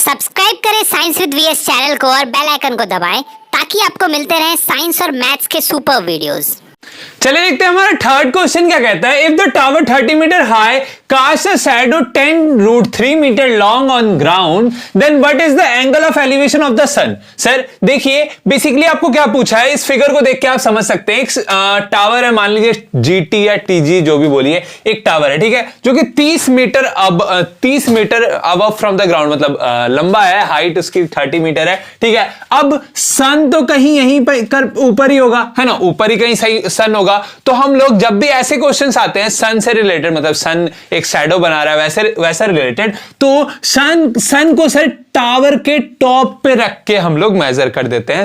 Subscribe करें science with VS channel को और बेल आइकन को दबाएं ताकि आपको मिलते रहें साइंस और मैथ्स के सुपर वीडियोस। चलिए देखते हैं हमारा थर्ड क्वेश्चन क्या कहता है। If the tower 30 metre high cast a shadow 10√3 metre long on ground then what is the angle of elevation of the sun. Sir देखिए बेसिकली आपको क्या पूछा है, इस फिगर को देख के आप समझ सकते हैं। एक टावर है, मान लीजिए जीटी या टीजी जो भी बोलिए, एक टावर है, ठीक है, जो कि 30 मीटर अब फ्रॉम द ग्राउंड, मतलब लंबा है, हाइट उसकी 30 मीटर है, ठीक है। अब सन तो कहीं यहीं पर ऊपर ही होगा, है ना, ऊपर ही कहीं सही सन होगा। तो हम लोग जब भी ऐसे क्वेश्चंस आते हैं सन से रिलेटेड, मतलब सन एक शैडो बना रहा है वैसा रिलेटेड, तो सन को सर टावर के टॉप पे रख के हम लोग मेजर कर देते हैं,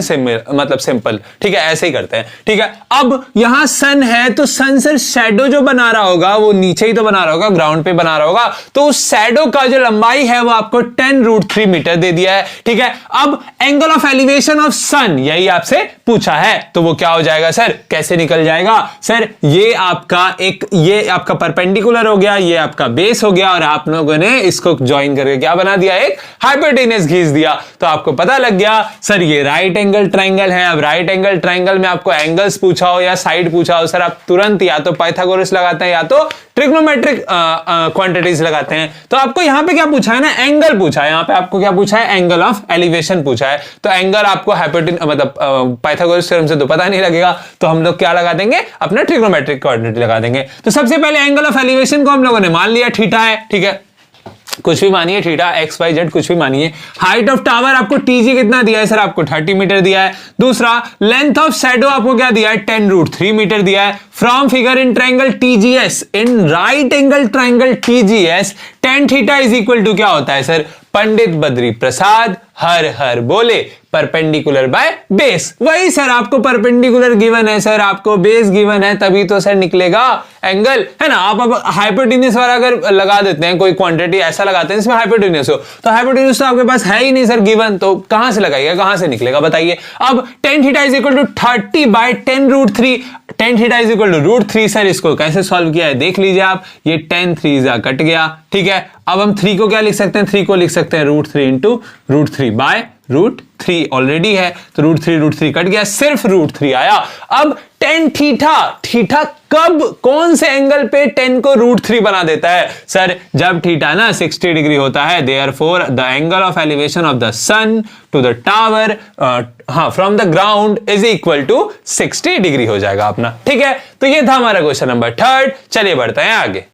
मतलब सिंपल, ठीक है, ऐसे ही करते हैं, ठीक है। अब यहां सन है तो सन से शैडो जो बना रहा होगा वो नीचे ही तो बना रहा होगा, ग्राउंड पे बना रहा होगा, तो उस शैडो का जो लंबाई है वो आपको 10√3 मीटर दे दिया है, ठीक है। अब एंगल ऑफ एलिवेशन ऑफ सन यही आपसे पूछा है, तो वो क्या हो जाएगा सर, कैसे निकल जाएगा सर, ये आपका परपेंडिकुलर हो गया, ये आपका बेस हो गया, और आप लोगों ने इसको ज्वाइन करके क्या बना दिया, एक हाइपोटेनस खींच दिया। तो आपको पता लग गया सर ये राइट एंगल ट्रायंगल है। अब राइट एंगल ट्रायंगल में आपको एंगल्स पूछा हो या साइड पूछा हो, सर आप तुरंत या तो पाइथागोरस लगाते हैं या तो ट्रिग्नोमेट्रिक क्वांटिटीज लगाते हैं। तो आपको यहां पे क्या पूछा है ना, एंगल पूछा है, यहां पे आपको क्या पूछा है, एंगल ऑफ एलिवेशन पूछा है। तो एंगल आपको मतलब पाइथागोरस थ्योरम से तो पता नहीं लगेगा, तो हम लोग क्या लगा देंगे, अपना ट्रिग्नोमेट्रिक क्वांटिटी लगा देंगे। तो सबसे पहले एंगल ऑफ एलिवेशन को हम लोगों ने मान लिया थीटा है, ठीक है, कुछ भी मानिए, थीटा एक्स वाई जेड कुछ भी मानिए। हाइट ऑफ टावर आपको टीजी कितना दिया है सर, आपको 30 मीटर दिया है। दूसरा लेंथ ऑफ शैडो आपको क्या दिया है, 10√3 मीटर दिया है। From figure in triangle TGS, in right angle triangle TGS tan theta is equal to क्या होता है सर, पंडित बद्री प्रसाद हर हर बोले परपेंडिकुलर बाय बेस। वही सर, आपको परपेंडिकुलर गिवन है सर, आपको बेस गिवन है, तभी तो सर निकलेगा एंगल, है ना। आप हाइपोटेन्यूज वाला अगर लगा देते हैं, कोई क्वांटिटी ऐसा लगाते हैं इसमें हाइपोटेन्यूज हो, तो हाइपोटेन्यूज तो आपके पास है ही नहीं सर गिवन, तो कहां से लगाइएगा, कहां से निकलेगा बताइए। अब tan theta is equal to 30 by 10√3, tan theta is equal to √3। Sir इसको कैसे सॉल्व किया है देख लीजिए आप, ये 10 3 कट गया, ठीक है। अब हम 3 को क्या लिख सकते हैं, 3 को लिख सकते हैं √3 इंटू √3 बाय √3 ऑलरेडी है, तो √3 कट गया, सिर्फ √3 आया। अब tan थीटा कब कौन से एंगल पे 10 को √3 बना देता है सर, जब थीटा ना 60 डिग्री होता है, therefore the angle of elevation of the sun to the tower from the ground is equal to 60 degree हो जाएगा अपना, ठीक है। तो ये था हमारा क्वेश्चन नंबर 3। चलिए बढ़ते हैं आगे।